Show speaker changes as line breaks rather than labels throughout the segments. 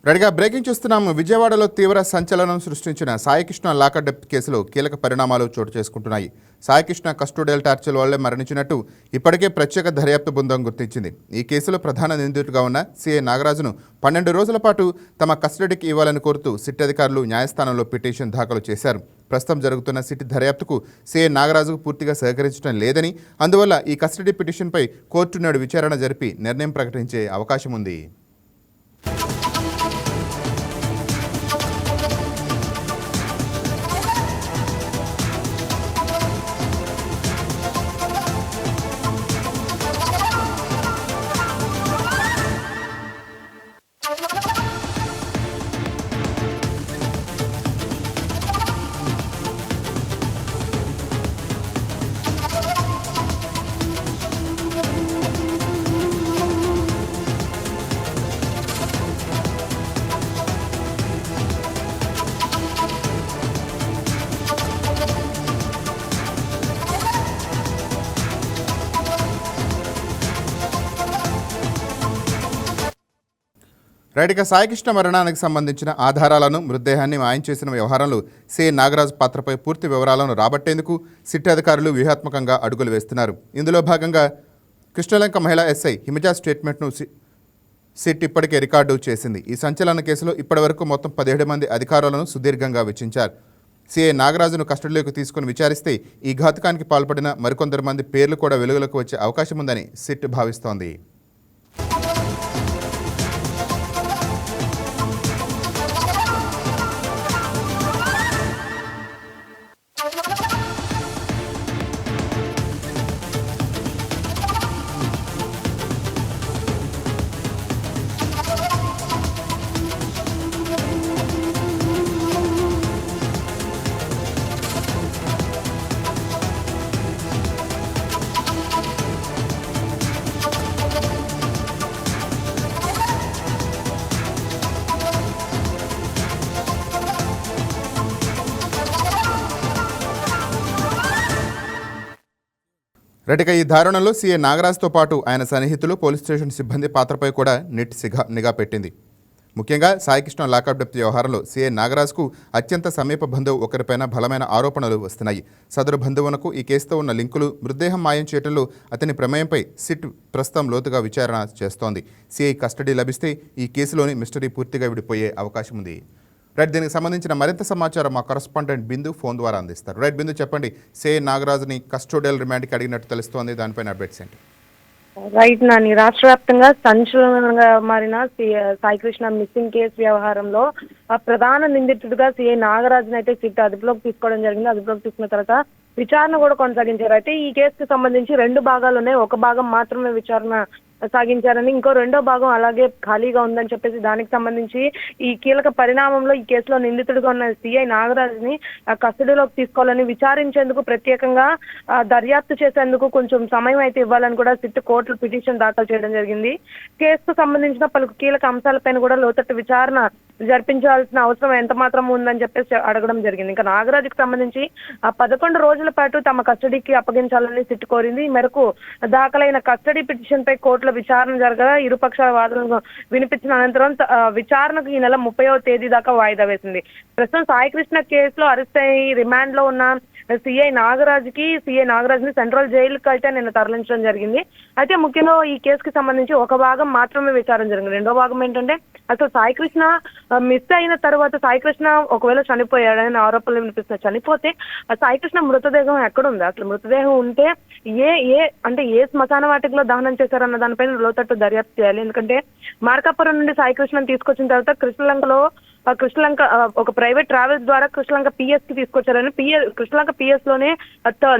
రెడీగా బ్రేకింగ్ చూస్తున్నాము. విజయవాడలో తీవ్ర సంచలనం సృష్టించిన సాయికృష్ణ లాకర్ డెత్ కేసులో కీలక పరిణామాలు చోటు చేసుకుంటున్నాయి. సాయికృష్ణ కస్టోడియల్ టార్చర్ వల్లే మరణించినట్టు ఇప్పటికే ప్రత్యేక దర్యాప్తు బృందం గుర్తించింది. ఈ కేసులో ప్రధాన నిందితుడిగా ఉన్న సిఐ నాగరాజును 12 రోజుల పాటు తమ కస్టడీకి ఇవ్వాలని కోరుతూ సిట్ అధికారులు న్యాయస్థానంలో పిటిషన్ దాఖలు చేశారు. ప్రస్తుతం జరుగుతున్న సిట్ దర్యాప్తుకు సిఐ నాగరాజుకు పూర్తిగా సహకరించడం లేదని, అందువల్ల ఈ కస్టడీ పిటిషన్పై కోర్టు నేడు విచారణ జరిపి నిర్ణయం ప్రకటించే అవకాశం ఉంది. రైట్గా సాయికృష్ణ మరణానికి సంబంధించిన ఆధారాలను, మృతదేహాన్ని మాయం చేసిన వ్యవహారంలో సిఐ నాగరాజు పాత్రపై పూర్తి వివరాలను రాబట్టేందుకు సిట్ అధికారులు వ్యూహాత్మకంగా అడుగులు వేస్తున్నారు. ఇందులో భాగంగా కృష్ణలంక మహిళా ఎస్ఐ హిమజా స్టేట్మెంట్ను సిట్ ఇప్పటికే రికార్డు చేసింది. ఈ సంచలన కేసులో ఇప్పటివరకు మొత్తం 17 మంది అధికారులను సుదీర్ఘంగా విచారించారు. సిఐ నాగరాజును కస్టడీలోకి తీసుకుని విచారిస్తే ఈ ఘాతుకానికి పాల్పడిన మరికొందరు మంది పేర్లు కూడా వెలుగులోకి వచ్చే అవకాశం ఉందని సిట్ భావిస్తోంది. రైట్గా ఈ దారుణంలో సిఐ నాగరాజ్తో పాటు ఆయన సన్నిహితులు, పోలీస్ స్టేషన్ సిబ్బంది పాత్రపై కూడా నిట్ నిఘా పెట్టింది. ముఖ్యంగా సాయికృష్ణ లాకప్ డెత్ వ్యవహారంలో సిఐ నాగరాజ్కు అత్యంత సమీప బంధువు ఒకరిపైన బలమైన ఆరోపణలు వస్తున్నాయి. సదరు బంధువునకు ఈ కేసుతో ఉన్న లింకులు, మృతదేహం మాయం చేయడంలో అతని ప్రమేయంపై సిట్ ప్రస్తుతం లోతుగా విచారణ చేస్తోంది. సిఐ కస్టడీ లభిస్తే ఈ కేసులోని మిస్టరీ పూర్తిగా విడిపోయే అవకాశం ఉంది. రైట్, దీనికి సంబంధించిన మరింత సమాచారం మా కరస్పాండెంట్ బిందు ఫోన్ ద్వారా అందిస్తారు. రైట్ బిందు, చెప్పండి. సిఐ నాగరాజుని కస్టోడియల్ రిమాండ్కి అడిగినట్టు తెలుస్తోంది, దానిపైన అప్డేట్స్ ఏంటి?
రైట్ నాని, రాష్ట్ర వ్యాప్తంగా సంచలనంగా మారిన సాయికృష్ణ మిస్సింగ్ కేసు వ్యవహారంలో ప్రధాన నిందితుడిగా సిఐ నాగరాజును అయితే సిట్ అదుపులోకి తీసుకోవడం జరిగింది. అదుపులోకి తీసుకున్న తర్వాత విచారణ కూడా కొనసాగించారు. అయితే ఈ కేసుకు సంబంధించి 2 భాగాలు ఉన్నాయి. ఒక భాగం మాత్రమే విచారణ సాగించారని, ఇంకో 2వ భాగం అలాగే ఖాళీగా ఉందని చెప్పేసి దానికి సంబంధించి ఈ కీలక పరిణామంలో ఈ కేసులో నిందితుడిగా ఉన్న సిఐ నాగరాజ్ని కస్టడీలోకి తీసుకోవాలని, విచారించేందుకు ప్రత్యేకంగా దర్యాప్తు చేసేందుకు కొంచెం సమయం అయితే ఇవ్వాలని కూడా సిట్ కోర్టులో పిటిషన్ దాఖలు చేయడం జరిగింది. కేసుకు సంబంధించిన పలు కీలక అంశాలపైన కూడా లోతట్టు విచారణ జరిపించాల్సిన అవసరం ఎంత మాత్రం ఉందని చెప్పేసి అడగడం జరిగింది. ఇంకా నాగరాజుకి సంబంధించి 11 రోజుల పాటు తమ కస్టడీకి అప్పగించాలని సిట్ కోరింది. ఈ మేరకు దాఖలైన కస్టడీ పిటిషన్ పై కోర్టులో విచారణ జరగగా ఇరుపక్షాల వాదనలు వినిపించిన అనంతరం విచారణకు ఈ నెల 30వ తేదీ దాకా వాయిదా వేసింది. ప్రస్తుతం సాయికృష్ణ కేసులో అరెస్ట్ అయ్యి రిమాండ్ లో ఉన్న సిఐ నాగరాజ్ని సెంట్రల్ జైలుకి అయితే నిన్న తరలించడం జరిగింది. అయితే ముఖ్యంగా ఈ కేసుకి సంబంధించి ఒక భాగం మాత్రమే విచారణ జరిగింది. 2వ భాగం ఏంటంటే అసలు సాయికృష్ణ మిస్ అయిన తర్వాత సాయికృష్ణ ఒకవేళ చనిపోయాడని ఆరోపణలు వినిపిస్తున్నాయి. చనిపోతే సాయికృష్ణ మృతదేహం ఎక్కడుంది, అసలు మృతదేహం ఉంటే ఏ శ్మశాన వాటికలో దహనం చేశారన్న దానిపైన లోతట్టు దర్యాప్తు చేయాలి. ఎందుకంటే మార్కాపురం నుండి సాయికృష్ణను తీసుకొచ్చిన తర్వాత కృష్ణలంక ఒక ప్రైవేట్ ట్రావెల్స్ ద్వారా కృష్ణలంక పిఎస్ కి తీసుకొచ్చారని, కృష్ణలంక పిఎస్ లోనే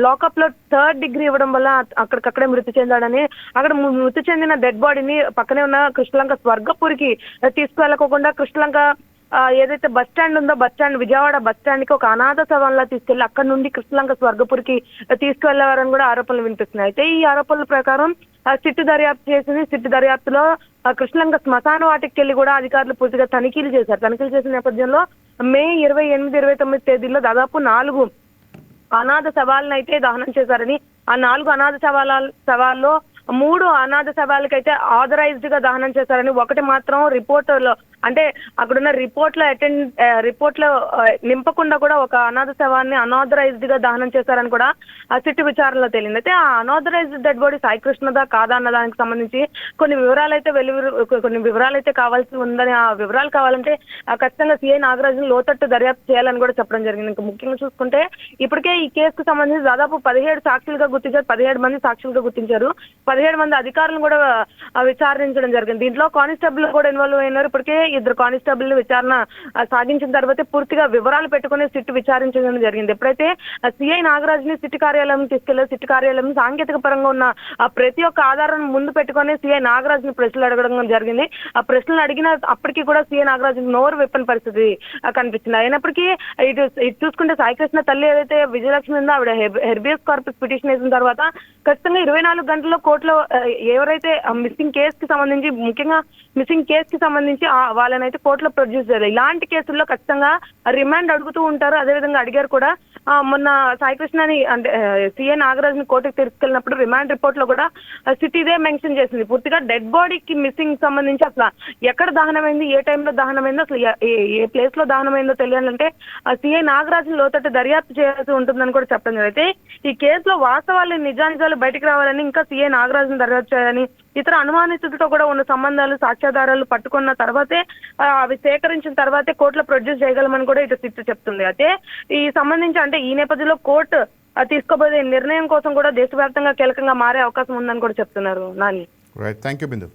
లాకప్ లో 3rd డిగ్రీ ఇవ్వడం వల్ల అక్కడికక్కడే మృతి చెందాడని, అక్కడ మృతి చెందిన డెడ్ బాడీని పక్కనే ఉన్న కృష్ణలంక స్వర్గపూరికి తీసుకువెళ్ళకోకుండా కృష్ణలంక ఏదైతే బస్ స్టాండ్ ఉందో విజయవాడ బస్ స్టాండ్ కి ఒక అనాథ శవంలా తీసుకెళ్లి అక్కడ నుండి కృష్ణలంక స్వర్గపూరికి తీసుకువెళ్లేవారని కూడా ఆరోపణలు వినిపిస్తున్నాయి. అయితే ఈ ఆరోపణల ప్రకారం సిట్ దర్యాప్తు చేసింది. సిట్ దర్యాప్తులో కృష్ణలంక శ్మశాన వాటికి వెళ్ళి కూడా అధికారులు పూర్తిగా తనిఖీలు చేశారు. తనిఖీలు చేసిన నేపథ్యంలో మే 28, 29 తేదీల్లో దాదాపు 4 అనాథ శవాలను అయితే దహనం చేశారని, ఆ 4 అనాథ శవాల్లో 3 అనాథ శవాలకైతే ఆథరైజ్డ్ గా దహనం చేశారని, ఒకటి మాత్రం అంటే అక్కడున్న రిపోర్ట్లో నింపకుండా కూడా ఒక అనాథ శవాన్ని అనాథరైజ్డ్ గా దహనం చేశారని కూడా ఆ సిట్ విచారణలో తేలింది. అయితే ఆ అనాథరైజ్డ్ డెడ్ బాడీ సాయి కృష్ణదా కాదా అన్న దానికి సంబంధించి కొన్ని వివరాలు అయితే కావాల్సి ఉందని, ఆ వివరాలు కావాలంటే ఖచ్చితంగా సిఐ నాగరాజును లోతట్టు దర్యాప్తు చేయాలని కూడా చెప్పడం జరిగింది. ఇంకా ముఖ్యంగా చూసుకుంటే ఇప్పటికే ఈ కేసుకు సంబంధించి దాదాపు 17 సాక్షులుగా గుర్తించారు, 17 మంది సాక్షులుగా గుర్తించారు, 17 మంది అధికారులను కూడా విచారించడం జరిగింది. దీంట్లో కానిస్టేబుల్ కూడా ఇన్వాల్వ్ అయినారు. ఇప్పటికే 2 కానిస్టేబుల్ విచారణ సాగించిన తర్వాత పూర్తిగా వివరాలు పెట్టుకుని సిట్ విచారించడం జరిగింది. ఎప్పుడైతే సిఐ నాగరాజుని సిట్ కార్యాలయం తీసుకెళ్లారు, సిట్ కార్యాలయం సాంకేతిక పరంగా ఉన్న ప్రతి ఒక్క ఆధారాన్ని ముందు పెట్టుకుని సిఐ నాగరాజుని ప్రశ్నలు అడగడం జరిగింది. ఆ ప్రశ్నలు అడిగిన అప్పటికీ కూడా సిఐ నాగరాజు నోరు విప్పని పరిస్థితి కనిపించింది. అయినప్పటికీ ఇటు చూసుకుంటే సాయి కృష్ణ తల్లి ఏదైతే విజయలక్ష్మి ఉందో ఆవిడ హెర్బియస్ కార్పస్ పిటిషన్ వేసిన తర్వాత ఖచ్చితంగా 24 గంటల్లో కోర్టులో ఎవరైతే మిస్సింగ్ కేసుకి సంబంధించి, ముఖ్యంగా మిస్సింగ్ కేసుకి సంబంధించి వాళ్ళనైతే కోర్టులో ప్రొడ్యూస్ చేయాలి. ఇలాంటి కేసుల్లో ఖచ్చితంగా రిమాండ్ అడుగుతూ ఉంటారు. అదేవిధంగా అడిగారు కూడా. మొన్న సాయి కృష్ణని అంటే సిఐ నాగరాజుని కోర్టుకు తీసుకెళ్ళినప్పుడు రిమాండ్ రిపోర్ట్ లో కూడా సిట్ ఇదే మెన్షన్ చేసింది. పూర్తిగా డెడ్ బాడీకి మిస్సింగ్ సంబంధించి అసలు ఎక్కడ దహనమైంది, ఏ టైంలో దహనమైందో, అసలు ఏ ప్లేస్ లో దహనమైందో తెలియాలంటే సిఐ నాగరాజుని లోతట్టు దర్యాప్తు చేయాల్సి ఉంటుందని కూడా చెప్పడం జరిగితే ఈ కేసులో వాస్తవాలు నిజానిజాలు బయటకు రావాలని, ఇంకా సిఐ నాగరాజుని దర్యాప్తు చేయాలని, ఇతర అనుమానితులతో కూడా ఉన్న సంబంధాలు సాక్ష్యాధారాలు పట్టుకున్న తర్వాతే అవి సేకరించిన తర్వాతే కోర్టులో ప్రొడ్యూస్ చేయగలమని కూడా ఇటు సిట్ చెప్తుంది. అయితే ఈ సంబంధించి అంటే ఈ నేపథ్యంలో కోర్టు తీసుకోబోయే నిర్ణయం కోసం కూడా దేశవ్యాప్తంగా కీలకంగా మారే అవకాశం ఉందని కూడా చెప్తున్నారు Nani.
Right, thank you Bindu.